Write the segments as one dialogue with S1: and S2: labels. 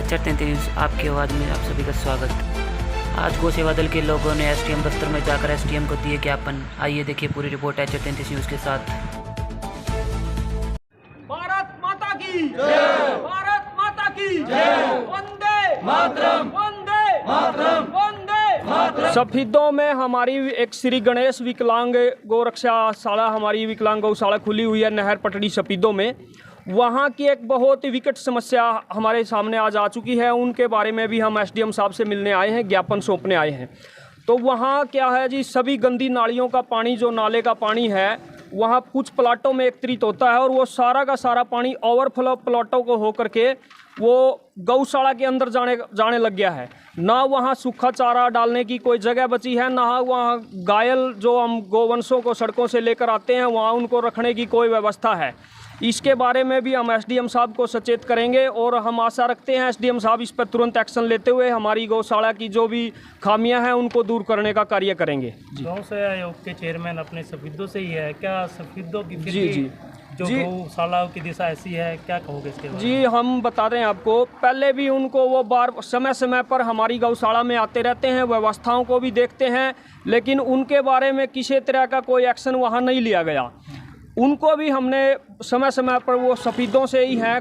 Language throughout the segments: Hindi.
S1: एचआर 33 आपकी आवाज़ में आप सभी का स्वागत। आज गौ सेवा दल के लोगों ने एसडीएम दफ्तर में जाकर एसडीएम को दिए ज्ञापन। आइए देखिए पूरी रिपोर्ट एचआर 33 न्यूज़ के साथ।
S2: भारत माता की जय, भारत माता की जय, वंदे मातरम, वंदे मातरम, वंदे मातरम। सफीदों में हमारी एक श्री गणेश विकलांग गौरक्षाशाला, हमारी विकलांग गौशाला खुली हुई है नहर पटड़ी सफीदों में। वहाँ की एक बहुत ही विकट समस्या हमारे सामने आज आ चुकी है। उनके बारे में भी हम एसडीएम साहब से मिलने आए हैं, ज्ञापन सौंपने आए हैं। तो वहाँ क्या है जी, सभी गंदी नालियों का पानी, जो नाले का पानी है, वहाँ कुछ प्लाटों में एकत्रित होता है और वो सारा का सारा पानी ओवरफ्लो प्लाटों को होकर के वो गौशाला के अंदर जाने लग गया है। ना वहाँ सूखा चारा डालने की कोई जगह बची है, ना वहाँ घायल जो हम गोवंशों को सड़कों से लेकर आते हैं वहाँ उनको रखने की कोई व्यवस्था है। इसके बारे में भी हम एसडीएम साहब को सचेत करेंगे और हम आशा रखते हैं एसडीएम साहब इस पर तुरंत एक्शन लेते हुए हमारी गौशाला की जो भी खामियां हैं उनको दूर करने का कार्य करेंगे।
S3: गाँव से आयोग के चेयरमैन अपने सफीदों से ही है, क्या सफीदों की
S1: जी
S3: जो गौशालाओं की दिशा ऐसी है, क्या कहोगे इसके बारे में?
S2: जी हम बता दें आपको, पहले भी उनको वो बार समय समय पर हमारी गौशाला में आते रहते हैं, व्यवस्थाओं को भी देखते हैं, लेकिन उनके बारे में किसी तरह का कोई एक्शन वहाँ नहीं लिया गया। उनको भी हमने समय समय पर, वो सफीदों से ही हैं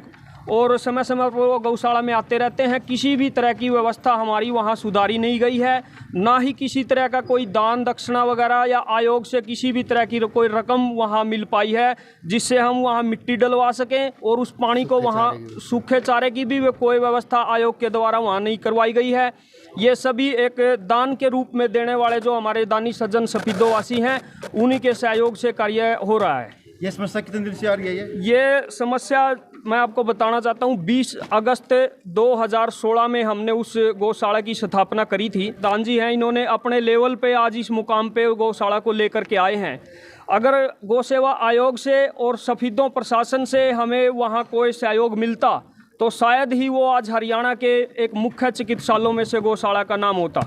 S2: और समय समय पर वो गौशाला में आते रहते हैं, किसी भी तरह की व्यवस्था हमारी वहाँ सुधारी नहीं गई है। ना ही किसी तरह का कोई दान दक्षिणा वगैरह या आयोग से किसी भी तरह की कोई रकम वहाँ मिल पाई है जिससे हम वहाँ मिट्टी डलवा सकें, और उस पानी को वहाँ सूखे चारे की भी कोई व्यवस्था आयोग के द्वारा वहाँ नहीं करवाई गई है। ये सभी एक दान के रूप में देने वाले जो हमारे दानी सज्जन सफीदों वासी हैं उन्हीं के सहयोग से कार्य हो रहा है।
S4: ये समस्या कितने दिन से आ रही है?
S2: ये समस्या मैं आपको बताना चाहता हूँ, 20 अगस्त 2016 में हमने उस गौशाला की स्थापना करी थी। दान जी हैं, इन्होंने अपने लेवल पे आज इस मुकाम पे गौशाला को लेकर के आए हैं। अगर गौ सेवा आयोग से और सफीदों प्रशासन से हमें वहाँ कोई सहयोग मिलता तो शायद ही वो आज हरियाणा के एक मुख्य चिकित्सालयों में से गौशाला का नाम होता।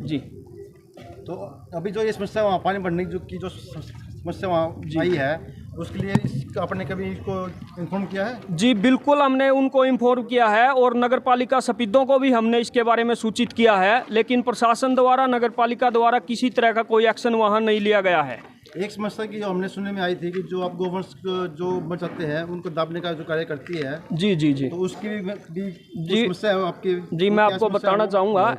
S2: जी
S4: तो अभी जो ये समस्या वहाँ पानी बढ़ने जो समस्या वहाँ आई है, उसके लिए आपने कभी इसको इन्फॉर्म किया है?
S2: जी बिल्कुल, हमने उनको इन्फॉर्म किया है और नगर पालिका सफीदों को भी हमने इसके बारे में सूचित किया है, लेकिन प्रशासन द्वारा, नगर पालिका द्वारा किसी तरह का कोई एक्शन वहाँ नहीं लिया गया है।
S4: एक समस्या की जो हमने सुनने में आई थी कि जो आप गोवंश जो बचाते हैं उनको दाबने का जो कार्य करती है,
S2: जी जी जी,
S4: तो उसकी भी
S2: जी
S4: समस्या है आपकी?
S2: जी मैं आपको बताना चाहूँगा,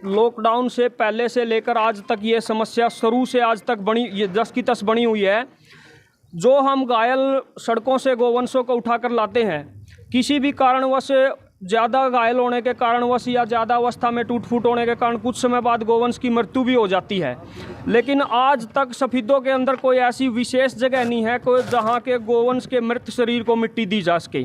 S2: लॉकडाउन से पहले से लेकर आज तक ये समस्या शुरू से आज तक बनी, ये 10 की 10 बनी हुई है। जो हम घायल सड़कों से गोवंशों को उठाकर लाते हैं, किसी भी कारणवश ज़्यादा घायल होने के कारणवश या ज़्यादा अवस्था में टूट फूट होने के कारण कुछ समय बाद गोवंश की मृत्यु भी हो जाती है, लेकिन आज तक सफीदों के अंदर कोई ऐसी विशेष जगह नहीं है कोई जहाँ के गोवंश के मृत शरीर को मिट्टी दी जा सके।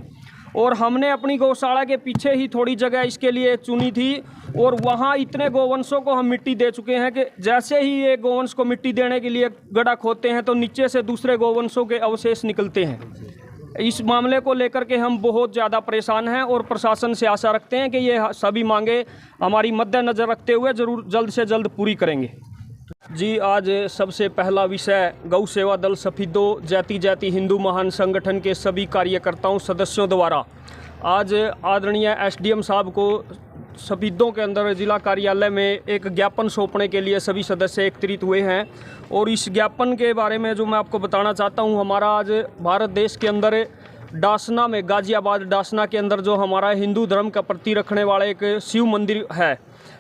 S2: और हमने अपनी गौशाला के पीछे ही थोड़ी जगह इसके लिए चुनी थी और वहाँ इतने गोवंशों को हम मिट्टी दे चुके हैं कि जैसे ही ये गोवंश को मिट्टी देने के लिए गड्ढा खोदते हैं तो नीचे से दूसरे गोवंशों के अवशेष निकलते हैं। इस मामले को लेकर के हम बहुत ज़्यादा परेशान हैं और प्रशासन से आशा रखते हैं कि ये सभी मांगे हमारी मद्देनज़र रखते हुए ज़रूर जल्द से जल्द पूरी करेंगे। जी आज सबसे पहला विषय गौ सेवा दल सफीदों जाति हिंदू महान संगठन के सभी कार्यकर्ताओं सदस्यों द्वारा आज आदरणीय एसडीएम साहब को सफीदों के अंदर जिला कार्यालय में एक ज्ञापन सौंपने के लिए सभी सदस्य एकत्रित हुए हैं। और इस ज्ञापन के बारे में जो मैं आपको बताना चाहता हूं, हमारा आज भारत देश के अंदर डासना में, गाजियाबाद डासना के अंदर जो हमारा हिंदू धर्म का प्रति रखने वाला एक शिव मंदिर है,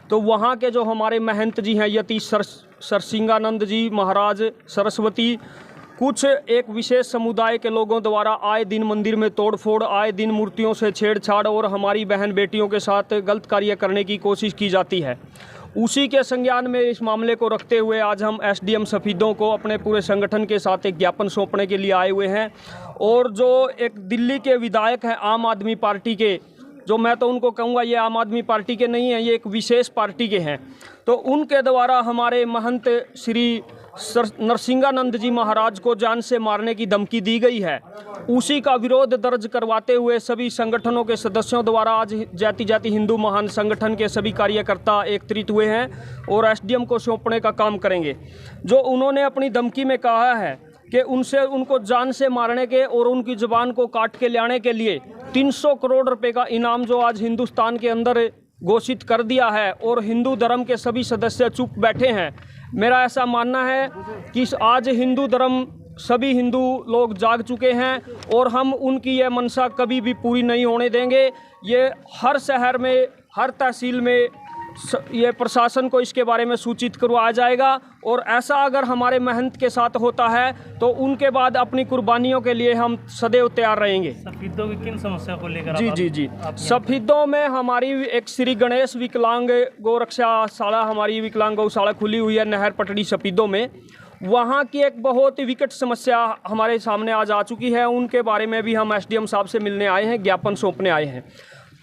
S2: तो वहाँ के जो हमारे महंत जी हैं यति सरसिंगानंद जी महाराज सरस्वती, कुछ एक विशेष समुदाय के लोगों द्वारा आए दिन मंदिर में तोड़फोड़, आए दिन मूर्तियों से छेड़छाड़ और हमारी बहन बेटियों के साथ गलत कार्य करने की कोशिश की जाती है। उसी के संज्ञान में इस मामले को रखते हुए आज हम एसडीएम सफीदों को अपने पूरे संगठन के साथ एक ज्ञापन सौंपने के लिए आए हुए हैं। और जो एक दिल्ली के विधायक हैं आम आदमी पार्टी के, जो मैं तो उनको कहूँगा ये आम आदमी पार्टी के नहीं हैं, ये एक विशेष पार्टी के हैं, तो उनके द्वारा हमारे महंत श्री नरसिंगानंद जी महाराज को जान से मारने की धमकी दी गई है। उसी का विरोध दर्ज करवाते हुए सभी संगठनों के सदस्यों द्वारा आज जाति हिंदू महान संगठन के सभी कार्यकर्ता एकत्रित हुए हैं और एसडीएम को सौंपने का काम करेंगे। जो उन्होंने अपनी धमकी में कहा है कि उनको जान से मारने के और उनकी ज़ुबान को काट के लाने के लिए 300 करोड़ रुपए का इनाम जो आज हिंदुस्तान के अंदर घोषित कर दिया है और हिंदू धर्म के सभी सदस्य चुप बैठे हैं। मेरा ऐसा मानना है कि आज हिंदू धर्म सभी हिंदू लोग जाग चुके हैं और हम उनकी ये मंशा कभी भी पूरी नहीं होने देंगे। ये हर शहर में, हर तहसील में ये प्रशासन को इसके बारे में सूचित करवाया जाएगा और ऐसा अगर हमारे महंत के साथ होता है तो उनके बाद अपनी कुर्बानियों के लिए हम सदैव तैयार रहेंगे।
S3: सफेदों की किन समस्या को लेकर
S2: जी। सफेदों में हमारी एक श्री गणेश विकलांग गौरक्षाशाला, हमारी विकलांग गौशाला खुली हुई है नहर पटड़ी सफेदों में। वहाँ की एक बहुत ही विकट समस्या हमारे सामने आज आ चुकी है। उनके बारे में भी हम एसडीएम साहब से मिलने आए हैं, ज्ञापन सौंपने आए हैं।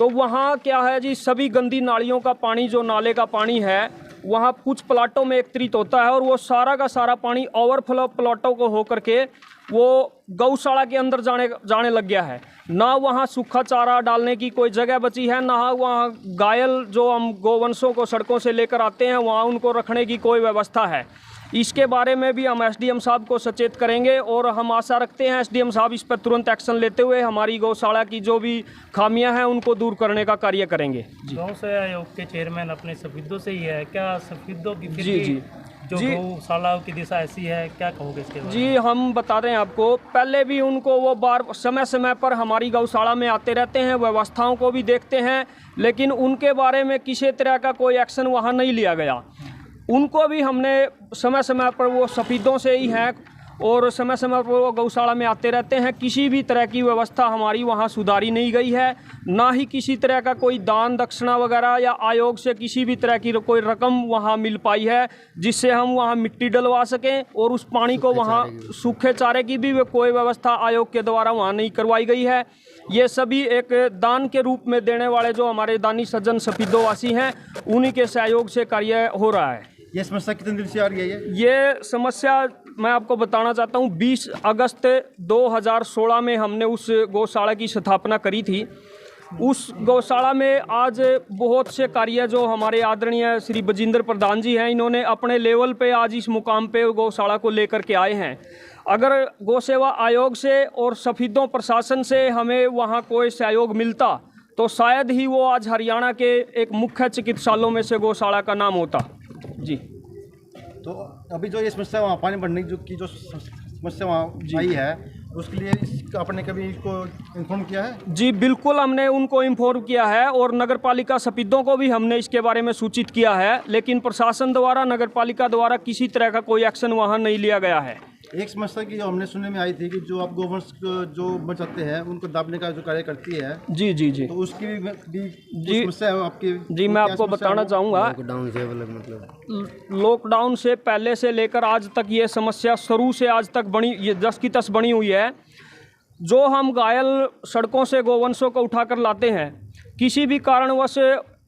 S2: तो वहाँ क्या है जी, सभी गंदी नालियों का पानी, जो नाले का पानी है, वहाँ कुछ प्लाटों में एकत्रित होता है और वो सारा का सारा पानी ओवरफ्लो प्लाटों को होकर के वो गौशाला के अंदर जाने लग गया है। ना वहाँ सूखा चारा डालने की कोई जगह बची है, ना वहाँ घायल जो हम गोवंशों को सड़कों से लेकर आते हैं वहाँ उनको रखने की कोई व्यवस्था है। इसके बारे में भी हम एसडीएम साहब को सचेत करेंगे और हम आशा रखते हैं एसडीएम साहब इस पर तुरंत एक्शन लेते हुए हमारी गौशाला की जो भी खामियां हैं उनको दूर करने का कार्य करेंगे।
S3: गाँव से आयोग के चेयरमैन अपने सफेदों से ही है, क्या सफेदों की
S2: जी
S3: जो गौशालाओं की दिशा ऐसी है, क्या कहोगे इसके बारे में?
S2: जी, हम बता दें आपको, पहले भी उनको वो बार समय समय पर हमारी गौशाला में आते रहते हैं, व्यवस्थाओं को भी देखते हैं, लेकिन उनके बारे में किसी तरह का कोई एक्शन वहाँ नहीं लिया गया। उनको भी हमने समय समय पर, वो सफेदों से ही हैं और समय समय पर वो गौशाला में आते रहते हैं, किसी भी तरह की व्यवस्था हमारी वहाँ सुधारी नहीं गई है। ना ही किसी तरह का कोई दान दक्षिणा वगैरह या आयोग से किसी भी तरह की कोई रकम वहाँ मिल पाई है जिससे हम वहाँ मिट्टी डलवा सकें और उस पानी को वहाँ सूखे चारे की भी कोई व्यवस्था आयोग के द्वारा वहाँ नहीं करवाई गई है। ये सभी एक दान के रूप में देने वाले जो हमारे दानी सज्जन सफेदोवासी हैं उन्हीं के सहयोग से कार्य हो रहा है।
S4: ये समस्या कितने दिन से आ रही है?
S2: ये समस्या मैं आपको बताना चाहता हूँ, 20 अगस्त 2016 में हमने उस गौशाला की स्थापना करी थी। उस गौशाला में आज बहुत से कार्य जो हमारे आदरणीय श्री बजिंदर प्रधान जी हैं, इन्होंने अपने लेवल पे आज इस मुकाम पे गौशाला को लेकर के आए हैं। अगर गौसेवा आयोग से और सफेदों प्रशासन से हमें वहाँ कोई सहयोग मिलता तो शायद ही वो आज हरियाणा के एक मुख्य चिकित्सालयों में से गौशाला का नाम होता। जी,
S4: तो अभी जो ये समस्या वहाँ पानी बढ़ने की जो समस्या वहाँ आई है उसके लिए आपने कभी इसको इन्फॉर्म किया है? जी
S2: बिल्कुल, हमने उनको इन्फॉर्म किया है और नगर पालिका सफेदों को भी हमने इसके बारे में सूचित किया है, लेकिन प्रशासन द्वारा, नगर पालिका द्वारा किसी तरह का कोई एक्शन वहाँ नहीं लिया गया है।
S4: एक समस्या की जो हमने सुनने में आई थी कि जो आप गोवंश जो बचाते हैं उनको दाबने का जो कार्य करती है, जी, तो उसकी भी समस्या है आपकी? जी,
S2: मैं आपको बताना चाहूँगा, लॉकडाउन से पहले से लेकर आज तक ये समस्या शुरू से आज तक बनी, ये 10 की 10 बनी हुई है। जो हम घायल सड़कों से गोवंशों को उठाकर लाते हैं, किसी भी कारणवश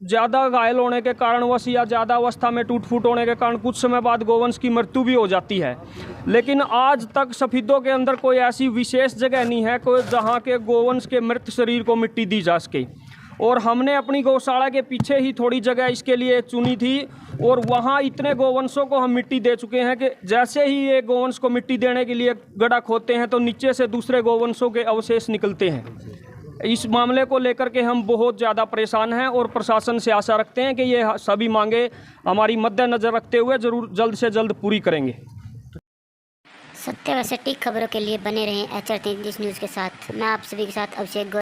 S2: ज़्यादा घायल होने के कारणवश या ज़्यादा अवस्था में टूट फूट होने के कारण कुछ समय बाद गोवंश की मृत्यु भी हो जाती है, लेकिन आज तक सफेदों के अंदर कोई ऐसी विशेष जगह नहीं है कोई जहाँ के गोवंश के मृत शरीर को मिट्टी दी जा सके। और हमने अपनी गौशाला के पीछे ही थोड़ी जगह इसके लिए चुनी थी और वहाँ इतने गोवंशों को हम मिट्टी दे चुके हैं कि जैसे ही ये गोवंश को मिट्टी देने के लिए गड्ढा खोदते हैं तो नीचे से दूसरे गोवंशों के अवशेष निकलते हैं। इस मामले को लेकर के हम बहुत ज़्यादा परेशान हैं और प्रशासन से आशा रखते हैं कि ये सभी मांगे हमारी मद्देनज़र रखते हुए ज़रूर जल्द से जल्द पूरी करेंगे।
S5: सत्य व सटीक खबरों के लिए बने रहें HR 33 न्यूज़ के साथ। मैं आप सभी के साथ अभिषेक